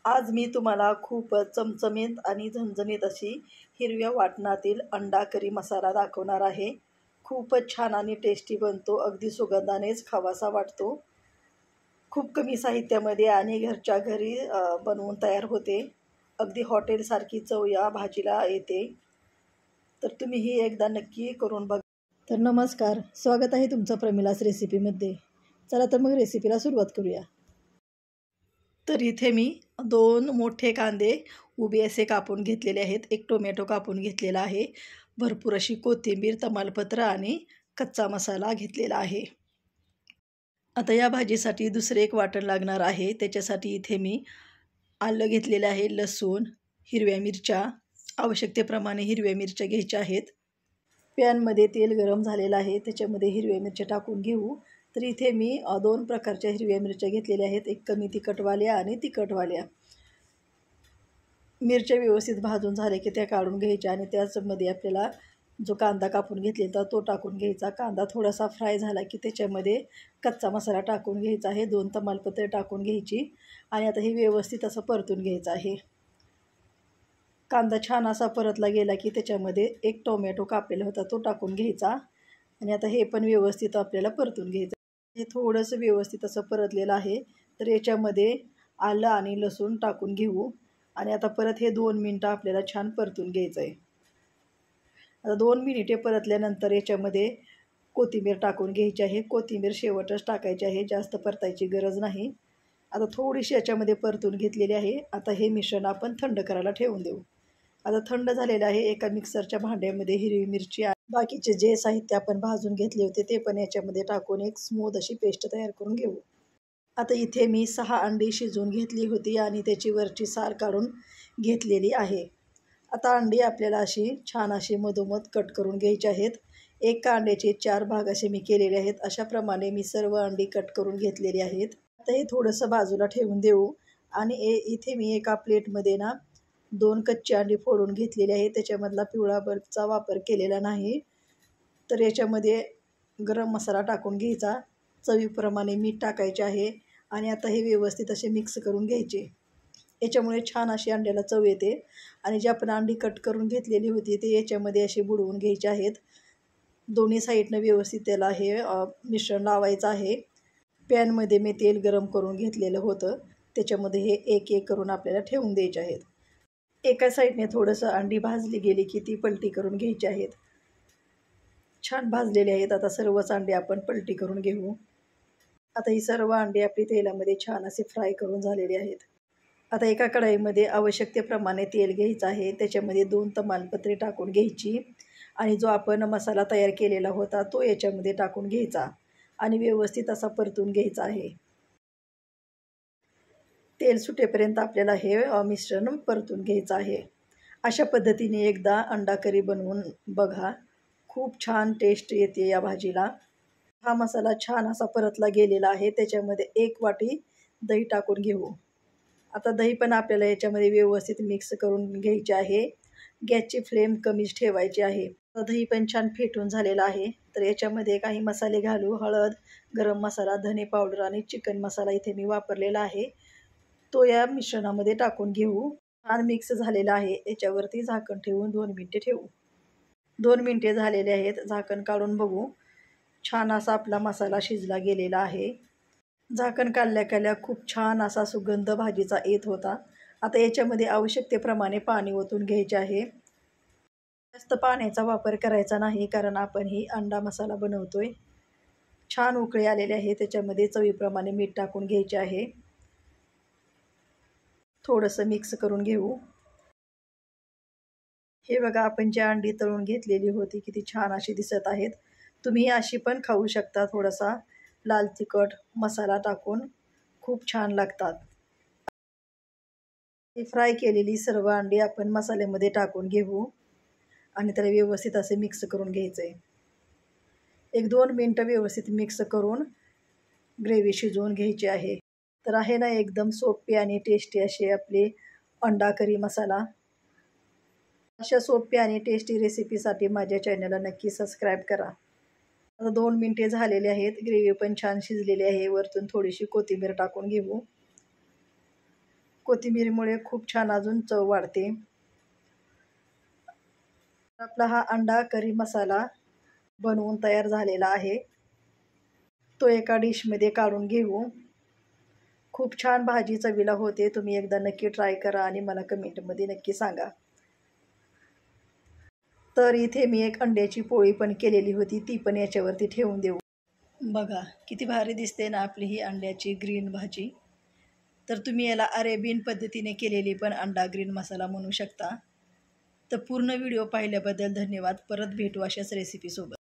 आज मी तुम्हाला खूप चमचमीत आणि झणझणीत अशी हिरव्या वाटणातील अंडा करी मसाला दाखवणार आहे। खूपच छान आणि टेस्टी बनतो, अगदी सुगंधानेच खावासा वाटतो। खूप कमी साहित्यामध्ये आणि घरच्या घरी बनवून तयार होते। अगदी हॉटेलसारखी चव या भाजीला येते। तर तुम्ही ही एकदा नक्की करून बघा। तर नमस्कार, स्वागत आहे तुमचं प्रमिलास रेसिपीमध्ये। चला तर मग रेसिपीला सुरुवात करूया। तर इथे मी 2 मोठे कांदे उभे असे कापून घेतलेले आहेत, एक टोमॅटो कापून घेतलेला आहे, भरपूर अशी कोथिंबीर, तमालपत्र आणि कच्चा मसाला घेतलेला आहे। आता या भाजीसाठी दुसरे एक वाटण लागणार आहे। त्याच्यासाठी इथे मी आलं घेतलेलं आहे, लसूण, हिरव्या मिरच्या, आवश्यकतेप्रमाणे हिरव्या मिरच्या घ्यायच्या आहेत। पॅनमध्ये तेल गरम झालेलं आहे, त्याच्यामध्ये हिरव्या मिरच्या टाकून घेऊ। तर इथे मी 2 प्रकारच्या हिरव्या मिरच्या घेतलेल्या आहेत, एक कमी तिखटवाल्या आणि तिखटवाल्या। मिरच्या व्यवस्थित भाजून झाले की त्या काढून घ्यायच्या आणि त्याचमध्ये आपल्याला जो कांदा कापून घेतलेला तो टाकून घ्यायचा। कांदा थोडासा फ्राय झाला की त्याच्यामध्ये कच्चा मसाला टाकून घ्यायचा आहे, 2 तमालपत्रे टाकून घ्यायची आणि आता हे व्यवस्थित असं परतून घ्यायचं आहे। कांदा छान असा परतला गेला की त्याच्यामध्ये एक टोमॅटो कापलेला होता तो टाकून घ्यायचा आणि आता हे पण व्यवस्थित आपल्याला परतून घ्यायचं। हे थोडंसं व्यवस्थित असं परतलेलं आहे, तर याच्यामध्ये आलं आणि लसूण टाकून घेऊ आणि आता परत हे 2 मिनटं आपल्याला छान परतून घ्यायचं आहे। आता 2 मिनिटे परतल्यानंतर याच्यामध्ये कोथिंबीर टाकून घ्यायची आहे। कोथिंबीर शेवटच टाकायची आहे, जास्त परतायची गरज नाही। आता थोडीशी याच्यामध्ये परतून घेतलेली आहे। आता हे मिश्रण आपण थंड करायला ठेवून देऊ। आता थंड झालेलं आहे, एका मिक्सरच्या भांड्यामध्ये हिरवी मिरची आणि बाकीचे जे साहित्य आपण भाजून घेतले होते ते पण याच्यामध्ये टाकून एक स्मूथ अशी पेस्ट तयार करून घेऊ। आता इथे मी 6 अंडी शिजवून घेतली होती आणि त्याची वरची साल काढून घेतलेली आहे। आता अंडी आपल्याला अशी छान अशी मधोमध कट करून घ्यायची आहेत। एक अंड्याचे 4 भाग असे मी केलेले आहेत। अशा प्रमाणे मी सर्व अंडी कट करून घेतलेली आहेत। आता हे थोडंसं बाजूला ठेवून देऊ आणि इथे मी एका प्लेटमध्ये ना 2 कच्ची अंडी फोडून घेतलेली आहे, त्याच्यामधला पिवळा बल्बचा वापर केलेला नाही। तर याच्यामध्ये गरम मसाला टाकून घ्यायचा, चवीप्रमाणे मीठ टाकायचे आहे आणि आता हे व्यवस्थित असे मिक्स करून घ्यायचे। याच्यामुळे छान अशी अंड्याला चव येते आणि जी आपण अंडी कट करून घेतलेली होती ते याच्यामध्ये अशी बुडवून घ्यायचे आहेत। दोन्ही साईडनं व्यवस्थित त्याला हे मिश्रण लावायचं आहे। पॅनमध्ये मी तेल गरम करून घेतलेलं होतं, त्याच्यामध्ये हे एक एक करून आपल्याला ठेवून द्यायचे आहेत। एका साईडने थोडंसं अंडी भाजली गेली की ती पलटी करून घ्यायची आहेत। छान भाजलेली आहेत, आता सर्वच अंडी आपण पलटी करून घेऊ। आता ही सर्व अंडी आपली तेलामध्ये छान असे फ्राय करून झालेली आहेत। आता एका कढईमध्ये आवश्यकतेप्रमाणे तेल घ्यायचं आहे, त्याच्यामध्ये 2 तमालपत्रे टाकून घ्यायची आणि जो आपण मसाला तयार केलेला होता तो याच्यामध्ये टाकून घ्यायचा आणि व्यवस्थित असा परतून घ्यायचा आहे। तेल सुटेपर्यंत आपल्याला हे मिश्रण परतून घ्यायचं आहे। अशा पद्धतीने एकदा अंडा करी बनवून बघा, खूप छान टेस्ट येते या भाजीला। हा मसाला छान असा परतला गेलेला आहे, त्याच्यामध्ये 1 वाटी दही टाकून घेऊ। आता दही पण आपल्याला याच्यामध्ये व्यवस्थित मिक्स करून घ्यायचे आहे। गॅसची फ्लेम कमीच ठेवायची आहे। दही पण छान फेटून झालेला आहे, तर याच्यामध्ये काही मसाले घालू। हळद, गरम मसाला, धने पावडर आणि चिकन मसाला इथे मी वापरलेला आहे, तो या मिश्रणामध्ये टाकून घेऊ। छान मिक्स झालेला आहे, याच्यावरती झाकण ठेवून 2 मिनिटे ठेवू। 2 मिनिटे झालेले आहेत, झाकण काढून बघू। छान असा आपला मसाला शिजला गेलेला आहे। झाकण काढल्या खूप छान असा सुगंध भाजीचा येत होता। आता याच्यामध्ये आवश्यकतेप्रमाणे पाणी ओतून घ्यायचे आहे। जास्त पाण्याचा वापर करायचा नाही, कारण आपण ही अंडा मसाला बनवतोय। छान उकळी आलेले आहे, त्याच्यामध्ये चवीप्रमाणे मीठ टाकून घ्यायचे आहे। थोडंसं मिक्स करून घेऊ। हे बघा, आपण जी अंडी तळून घेतलेली होती किती छान अशी दिसत आहेत। तुम्ही अशी पण खाऊ शकता, थोडासा लाल तिखट मसाला टाकून खूप छान लागतात। ही फ्राय केलेली सर्व अंडी आपण मसाल्यामध्ये टाकून घेऊ आणि त्याला व्यवस्थित असे मिक्स करून घ्यायचे आहे। 1-2 मिनिटं व्यवस्थित मिक्स करून ग्रेव्ही शिजवून घ्यायची आहे। तर आहे ना एकदम सोपी आणि टेस्टी अशी आपली अंडा करी मसाला। अशा सोप्या आणि टेस्टी रेसिपीसाठी माझ्या चॅनलला नक्की सबस्क्राईब करा। आता 2 मिनिटे झालेले आहेत, ग्रेव्ही पण छान शिजलेली आहे। वरतून थोडीशी कोथिंबीर टाकून घेऊ। कोथिंबीरमुळे खूप छान अजून चव वाढते. आपला हा अंडा करी मसाला बनवून तयार झालेला आहे. तो एका डिशमध्ये काढून घेऊ. खूप छान भाजी चवीला होते. तुम्ही एकदा नक्की ट्राय करा आणि मला कमेंटमध्ये नक्की सांगा. तर इथे मी एक अंड्याची पोळी पण केलेली होती, ती पण याच्यावरती ठेवून देऊ. बघा किती भारी दिसते ना आपली ही अंड्याची ग्रीन भाजी. तर तुम्ही याला अरेबियन पद्धतीने केलेली पण अंडा ग्रीन मसाला म्हणू शकता. तर पूर्ण व्हिडिओ पाहिल्याबद्दल धन्यवाद. परत भेटू अशाच रेसिपीसोबत.